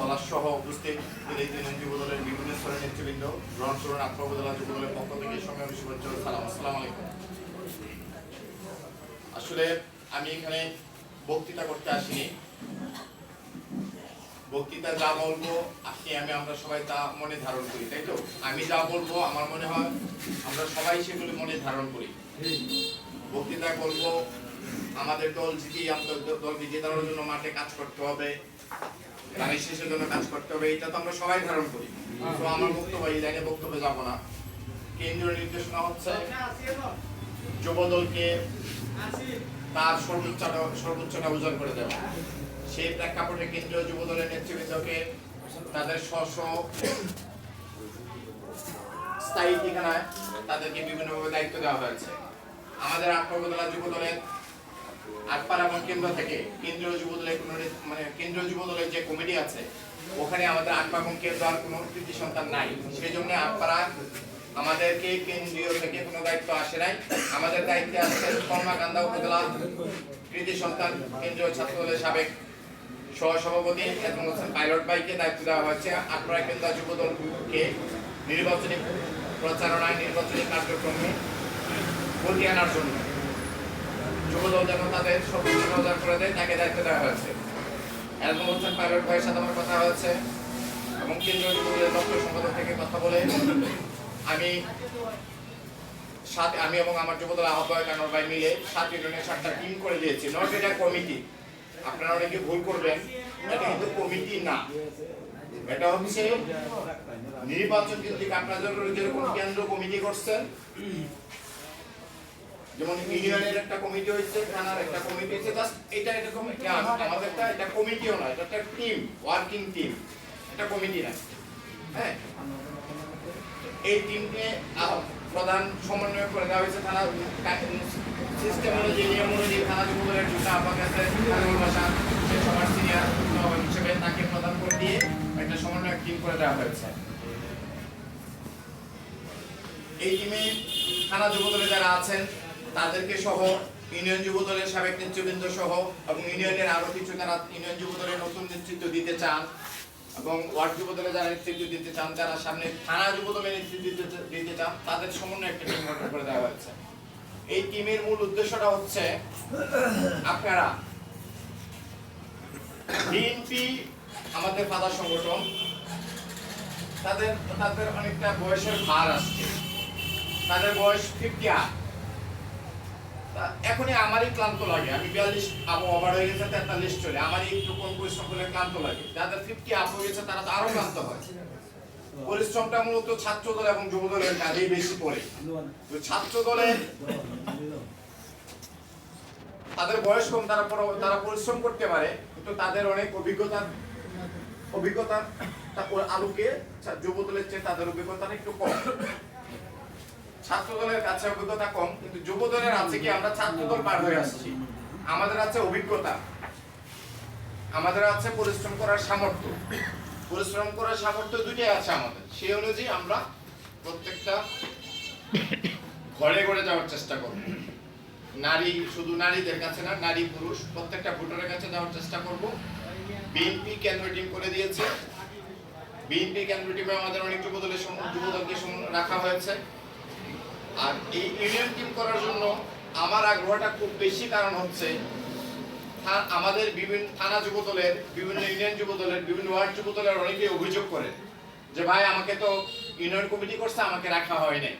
তলাশ সহ উপস্থিত এই ইউনিয়ন যুবদলের বিভিন্ন স্তরের নেতৃবৃন্দ, গ্রহণ করুন আত্মা উপজেলা যুবদলের পক্ষ থেকে সংগ্রামী শুভেচ্ছা ও সালাম। আসসালামু আলাইকুম। আসলে আমি এখানে বক্তৃতা করতে আসিনি। বক্তৃতা যা বলবো আমরা সবাই তা মনে ধারণ করি, তাই তো? আমি যা বলবো আমার মনে হয় আমরা সবাই সেগুলি মনে ধারণ করি। বক্তৃতা বলবো আমাদের দল দলকে জেতানোর জন্য মাঠে কাজ করতে হবে, গানের শেষের জন্য কাজ করতে হবে, এটা তো আমরা সবাই ধারণ করি। তো আমার বক্তব্য এই লাইনে বক্তব্যে যাবো না। কেন্দ্রীয় নির্দেশনা হচ্ছে যুবদলকে তার সর্বোচ্চটা উজাড় করে দেওয়া। সেই প্রেক্ষাপটে কেন্দ্রীয় যুবদলের নেতৃবৃন্দকে তাদের স্থায়ী ঠিকানায় তাদেরকে বিভিন্নভাবে দায়িত্ব দেওয়া হয়েছে। আমাদের আটপাড়া যুবদলের আটপাড়া এবং কেন্দ্র থেকে কেন্দ্রীয় যুবদলের যে কমিটি আছে, ওখানে আমাদের আটপাড়া এবং কেন্দ্র আর কোনো কৃতি সন্তান নাই। সেই জন্য আটপাড়া আমাদেরকে কেন্দ্রীয় থেকে কোনো দায়িত্ব আসে নাই। আমাদের দায়িত্বে আছে কর্মাকান্দা উপজেলা কৃতি সন্তান কেন্দ্রীয় ছাত্র দলের সাবেক সহসভাপতি এবং পাইলট ভাইকে দায়িত্ব দেওয়া হয়েছে আটপাড়া কেন্দ্র যুবদলকে নির্বাচনী প্রচারণায়, নির্বাচনী কার্যক্রমে ভর্তি আনার জন্য যুবদল যেন তাদের সর্বোচ্চ নজর করে দেয়, তাকে দায়িত্ব দেওয়া হয়েছে। এরকম হচ্ছেন পাইলট ভাইয়ের সাথে আমার কথা হয়েছে এবং কেন্দ্রীয় যুবদলের দপ্তর সম্পাদক থেকে কথা বলে আমি এবং আমার যুবদল আহ্বায়ক আনোয়ার ভাই মিলে 7 ইউনিয়নের 7টা টিম করে দিয়েছি। নট এটা কমিটি, আপনারা অনেকে ভুল করবেন, এটা কিন্তু কমিটি না, এটা হচ্ছে নির্বাচন কেন্দ্রিক। আপনারা যেরকম কেন্দ্র কমিটি করছেন, যেমন ইউনিয়নের একটা কমিটি হয়েছে, থানার একটা কমিটি হয়েছে, জাস্ট এটা এরকম আমাদের এটা কমিটিও নয়, এটা একটা টিম, ওয়ার্কিং টিম, এটা কমিটি না। হ্যাঁ, এই টিমকে প্রধান সমন্বয় করে দেওয়া হয়েছে থানা সিস্টেম অনুযায়ী, নিয়ম অনুযায়ী। থানা যুবদলের দুটা আহ্বায়ক আছে, ভাষা সে সবার সিনিয়র হিসেবে তাকে প্রদান করে দিয়ে একটা সমন্বয় টিম করে দেওয়া হয়েছে। এই টিমে থানা যুবদলে যারা আছেন তাদেরকে সহ ইউনিয়ন যুবদলের সাবেক নেতৃবৃন্দ সহ এবং ইউনিয়নের আরো কিছু যারা ইউনিয়ন যুবদলের নতুন নেতৃত্ব দিতে চান এবং ওয়ার্ড যুবদলে যারা নেতৃত্ব দিতে চান, যারা সামনে থানা যুবদলের নেতৃত্ব দিতে চান, তাদের সমন্বয়ে একটা টিম গঠন করে দেওয়া হয়েছে। এই টিমের মূল উদ্দেশ্যটা হচ্ছে আপনারা বিএনপি আমাদের ফাদার সংগঠন, তাদের অনেকটা বয়সের ভার আসছে, তাদের বয়স 50 এখনই আমারই ক্লান্ত লাগে। আমি 42 ওভার হয়ে গেছে, 43 চলে, আমারই একটু কম পরিশ্রম করলে ক্লান্ত লাগে। যাদের 50 আপ হয়ে গেছে তারা তো আরো ক্লান্ত হয়। পরিশ্রমটা মূলত ছাত্র দল এবং যুব দলের কাজেই বেশি পড়ে। তো ছাত্র দলের তাদের বয়স কম, তারা পরিশ্রম করতে পারে, কিন্তু তাদের অনেক অভিজ্ঞতার আলোকে যুব দলের চেয়ে তাদের অভিজ্ঞতাটা একটু কম। ছাত্র দলের কাছে অভিজ্ঞতা কম, কিন্তু যুব দলের আছে কি আমরা ছাত্র দল পার হয়ে আসছি, আমাদের আছে অভিজ্ঞতা, আমাদের আছে পরিশ্রম করার সামর্থ্য। পরিশ্রম করার সামর্থ্য দুটোই আছে আমাদের। সেই অনুযায়ী আমরা প্রত্যেকটা ঘরে ঘরে যাওয়ার চেষ্টা করব। শুধু নারীদের কাছে না, নারী পুরুষ প্রত্যেকটা ভোটারের কাছে যাওয়ার চেষ্টা করব। বিএনপি কেন্দ্র টিম করে দিয়েছে। বিএনপি কেন্দ্র টিমে আমাদের অনেক যুবদলকে রাখা হয়েছে। আর এই ইউনিয়ন টিম করার জন্য আমার আগ্রহটা খুব বেশি, কারণ হচ্ছে আমাদের বিভিন্ন থানা যুবদলের, বিভিন্ন ইউনিয়ন যুবদলের, বিভিন্ন ওয়ার্ড যুবদলের অনেকেই অভিযোগ করে যে ভাই আমাকে তো ইউনিয়ন কমিটি করছে, আমাকে রাখা হয় নাই।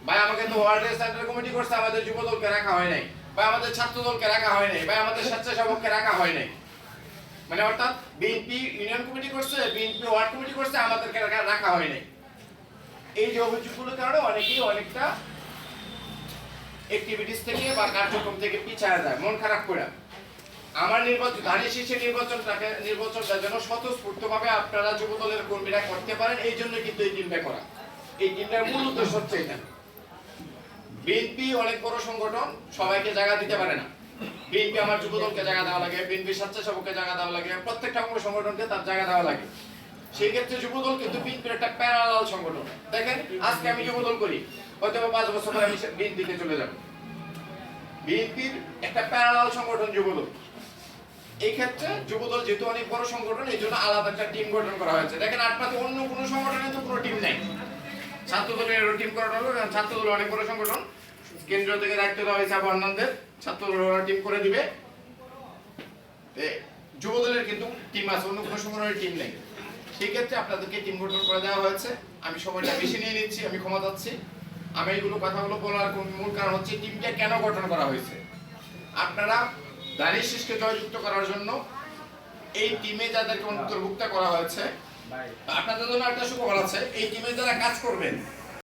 ভাই আমাকে তো ওয়ার্ডের সেন্টার কমিটি করছে, আমাদের যুবদলকে রাখা হয় নাই। ভাই আমাদের ছাত্র দলকে রাখা হয় নাই। ভাই আমাদের স্বেচ্ছাসেবককে রাখা হয় নাই। মানে অর্থাৎ বিএনপি ইউনিয়ন কমিটি করছে, বিএনপি ওয়ার্ড কমিটি করছে, আমাদেরকে রাখা হয় নাই। এই যে অভিযোগগুলোর কারণে অনেকেই অনেকটা অ্যাক্টিভিটিস থেকে বা কার্যক্রম থেকে পিছায় যায়, মন খারাপ করে। আমার ধানের শীর্ষে নির্বাচনটা যেন স্বতঃস্ফূর্তভাবে আপনারা যুবদলের কর্মীরা করতে পারেন, এই জন্য কিন্তু এই টিমটা করা। এই টিমটার মূল উদ্দেশ্য হচ্ছে এটা। বিএনপি অনেক বড় সংগঠন, সবাইকে জায়গা দিতে পারে না। বিএনপি আমার যুবদলকে জায়গা দেওয়া লাগে, বিএনপি স্বেচ্ছাসেবককে জায়গা দেওয়া লাগে, প্রত্যেকটা অঙ্গ সংগঠনকে তার জায়গা দেওয়া লাগে। সেই ক্ষেত্রে যুবদল কিন্তু বিএনপির একটা প্যারালাল সংগঠন। দেখেন, আজকে আমি যুবদল করি, হয়তো 5 বছর পরে আমি বিএনপিতে চলে যাব। বিএনপির একটা প্যারালাল সংগঠন যুবদল। এই ক্ষেত্রে যুবদল যেহেতু অনেক বড় সংগঠন, এই জন্য আলাদা একটা টিম গঠন করা হয়েছে। দেখেন আটপাতে অন্য কোনো সংগঠনে তো কোনো টিম নেই, ছাত্র দলের টিম করা হলো, কারণ ছাত্র দল অনেক বড় সংগঠন, কেন্দ্র থেকে দায়িত্ব দেওয়া হয়েছে আবু আন্নানদের, ছাত্র দল টিম করে দিবে। যুব দলের কিন্তু টিম আছে, অন্য কোনো সংগঠনের টিম নেই। সেই ক্ষেত্রে আপনাদেরকে টিম গঠন করে দেওয়া হয়েছে। আমি সময়টা বেশি নিয়ে নিচ্ছি, আমি ক্ষমা চাচ্ছি। আমি এইগুলো কথাগুলো বলার মূল কারণ হচ্ছে টিমটা কেন গঠন করা হয়েছে। আপনারা দাঁড়িয়ে শীষকে জয়যুক্ত করার জন্য এই টিমে যাদেরকে অন্তর্ভুক্ত করা হয়েছে, আপনাদের জন্য একটা সুখবর আছে, এই টিমে যারা কাজ করবেন